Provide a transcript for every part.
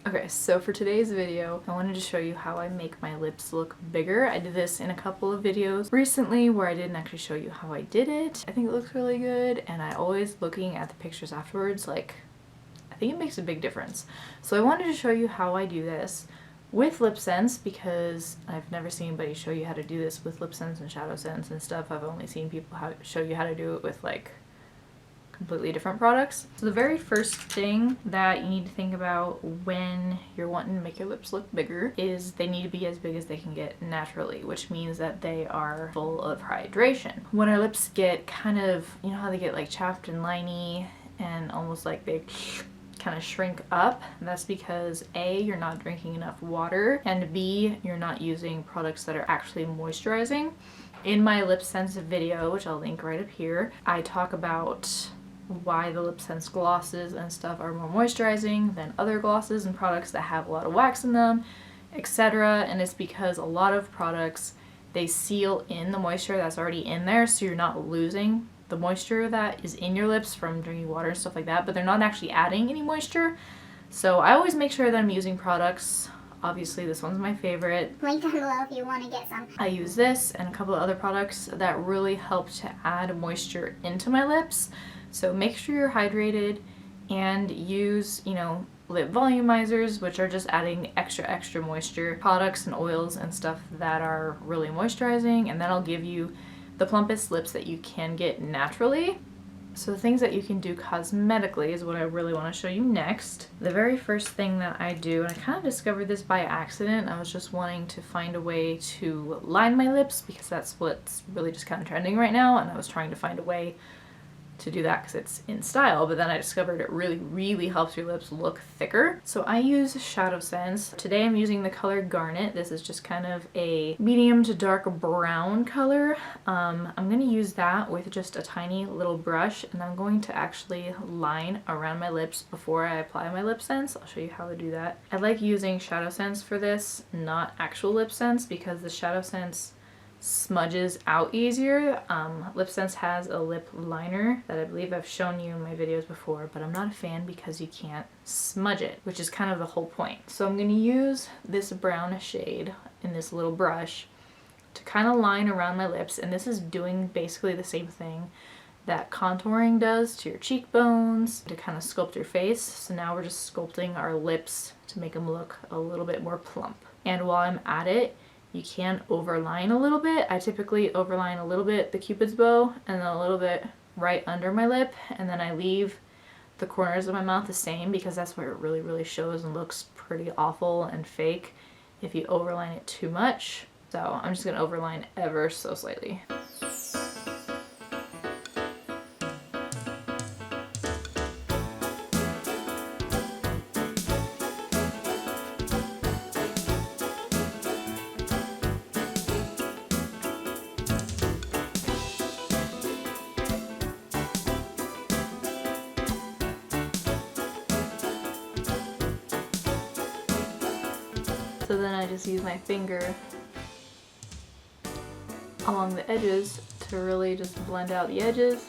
Okay, so for today's video, I wanted to show you how I make my lips look bigger. I did this in a couple of videos recently where I didn't actually show you how I did it. I think it looks really good, and I always looking at the pictures afterwards, like, I think it makes a big difference. So I wanted to show you how I do this with LipSense because I've never seen anybody show you how to do this with LipSense and ShadowSense and stuff. I've only seen people show you how to do it with like completely different products. So the very first thing that you need to think about when you're wanting to make your lips look bigger is they need to be as big as they can get naturally, which means that they are full of hydration. When our lips get kind of, you know how they get like chapped and liney and almost like they kind of shrink up, that's because A, you're not drinking enough water, and B, you're not using products that are actually moisturizing. In my LipSense video, which I'll link right up here, I talk about why the LipSense glosses and stuff are more moisturizing than other glosses and products that have a lot of wax in them, etc. And it's because a lot of products, they seal in the moisture that's already in there, so you're not losing the moisture that is in your lips from drinking water and stuff like that, but they're not actually adding any moisture. So I always make sure that I'm using products. Obviously this one's my favorite. Link down below if you want to get some. I use this and a couple of other products that really help to add moisture into my lips. So make sure you're hydrated and use, you know, lip volumizers, which are just adding extra moisture, products and oils and stuff that are really moisturizing, and that'll give you the plumpest lips that you can get naturally. So the things that you can do cosmetically is what I really want to show you next. The very first thing that I do, and I kind of discovered this by accident, I was just wanting to find a way to line my lips because that's what's really just kind of trending right now, and I was trying to find a way to do that because it's in style, but then I discovered it really helps your lips look thicker. So I use ShadowSense. Today I'm using the color Garnet. This is just kind of a medium to dark brown color. I'm going to use that with just a tiny little brush, and I'm going to actually line around my lips before I apply my LipSense. I'll show you how to do that. I like using ShadowSense for this, not actual LipSense, because the ShadowSense smudges out easier. LipSense has a lip liner that I believe I've shown you in my videos before, but I'm not a fan because you can't smudge it, which is kind of the whole point. So I'm going to use this brown shade in this little brush to kind of line around my lips, and this is doing basically the same thing that contouring does to your cheekbones to kind of sculpt your face. So now we're just sculpting our lips to make them look a little bit more plump. And while I'm at it, you can overline a little bit. I typically overline a little bit the Cupid's bow and then a little bit right under my lip, and then I leave the corners of my mouth the same because that's where it really shows and looks pretty awful and fake if you overline it too much. So I'm just gonna overline ever so slightly. So then I just use my finger along the edges to really just blend out the edges.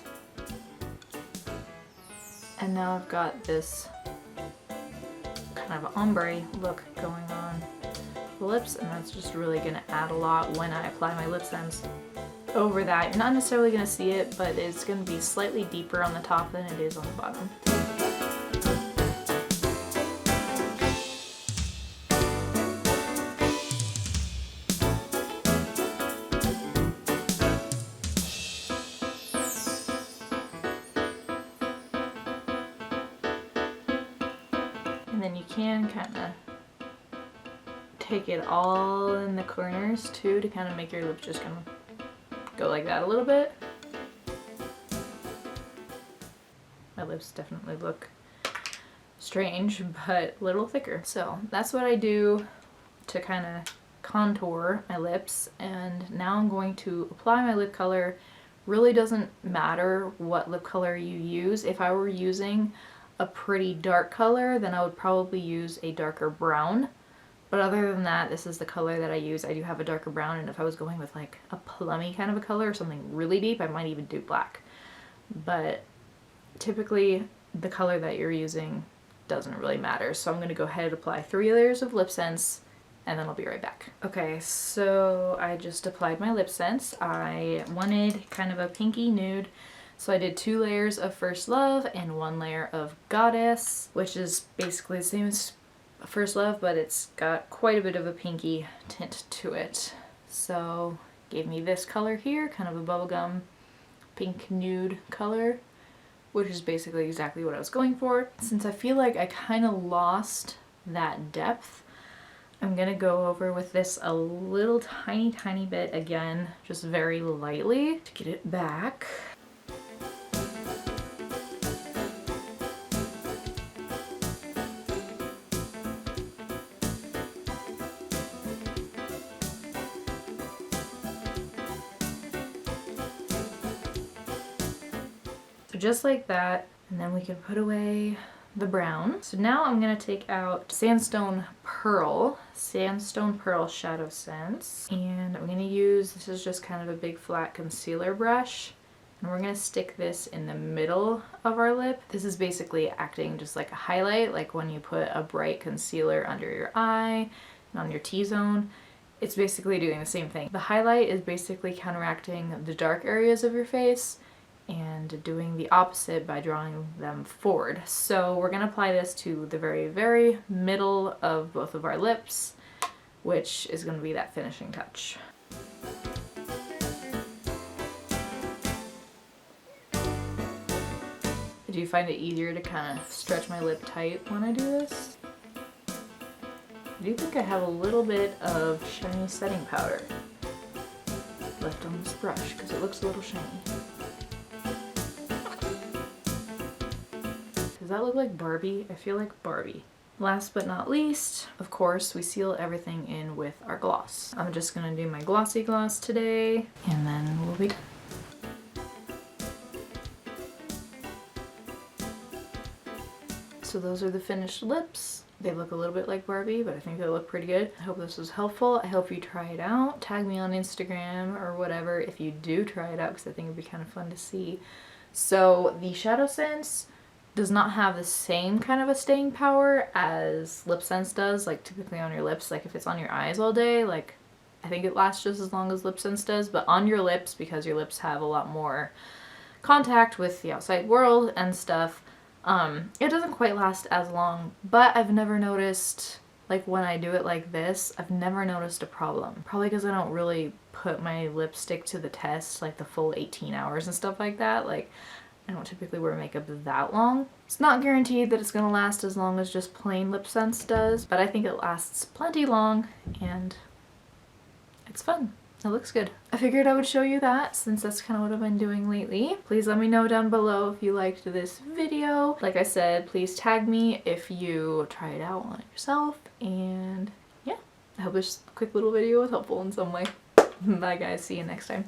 And now I've got this kind of ombre look going on the lips, and that's just really gonna add a lot when I apply my LipSense over that. You're not necessarily gonna see it, but it's gonna be slightly deeper on the top than it is on the bottom. And then you can kind of take it all in the corners too to kind of make your lips just kind of go like that a little bit. My lips definitely look strange, but a little thicker. So that's what I do to kind of contour my lips, and now I'm going to apply my lip color. Really doesn't matter what lip color you use. If I were using a pretty dark color, then I would probably use a darker brown. But other than that, this is the color that I use. I do have a darker brown, and if I was going with like a plummy kind of a color or something really deep, I might even do black. But typically the color that you're using doesn't really matter. So I'm gonna go ahead and apply 3 layers of LipSense, and then I'll be right back. Okay, so I just applied my LipSense. I wanted kind of a pinky nude, so I did 2 layers of First Love and 1 layer of Goddess, which is basically the same as First Love, but it's got quite a bit of a pinky tint to it. So gave me this color here, kind of a bubblegum pink nude color, which is basically exactly what I was going for. Since I feel like I kind of lost that depth, I'm gonna go over with this a little tiny bit again, just very lightly to get it back. So just like that, and then we can put away the brown. So now I'm gonna take out Sandstone Pearl ShadowSense, and I'm gonna use, this is just kind of a big flat concealer brush, and we're gonna stick this in the middle of our lip. This is basically acting just like a highlight, like when you put a bright concealer under your eye and on your T-zone. It's basically doing the same thing. The highlight is basically counteracting the dark areas of your face and doing the opposite by drawing them forward. So we're gonna apply this to the very middle of both of our lips, which is gonna be that finishing touch. Do you find it easier to kind of stretch my lip tight when I do this? I do think I have a little bit of shiny setting powder left on this brush because it looks a little shiny. Does that look like Barbie? I feel like Barbie. Last but not least, of course, we seal everything in with our gloss. I'm just gonna do my glossy gloss today, and then we'll be done. So those are the finished lips. They look a little bit like Barbie, but I think they look pretty good. I hope this was helpful. I hope you try it out. Tag me on Instagram or whatever if you do try it out, because I think it'd be kind of fun to see. So the ShadowSense does not have the same kind of a staying power as LipSense does, like typically on your lips. Like if it's on your eyes all day, like I think it lasts just as long as LipSense does, but on your lips, because your lips have a lot more contact with the outside world and stuff, it doesn't quite last as long. But I've never noticed, like when I do it like this, I've never noticed a problem. Probably because I don't really put my lipstick to the test, like the full 18 hours and stuff like that. Like I don't typically wear makeup that long. It's not guaranteed that it's gonna last as long as just plain LipSense does, but I think it lasts plenty long and it's fun. It looks good. I figured I would show you that since that's kind of what I've been doing lately. Please let me know down below if you liked this video. Like I said, please tag me if you try it out on yourself, and yeah, I hope this quick little video was helpful in some way. Bye guys, see you next time.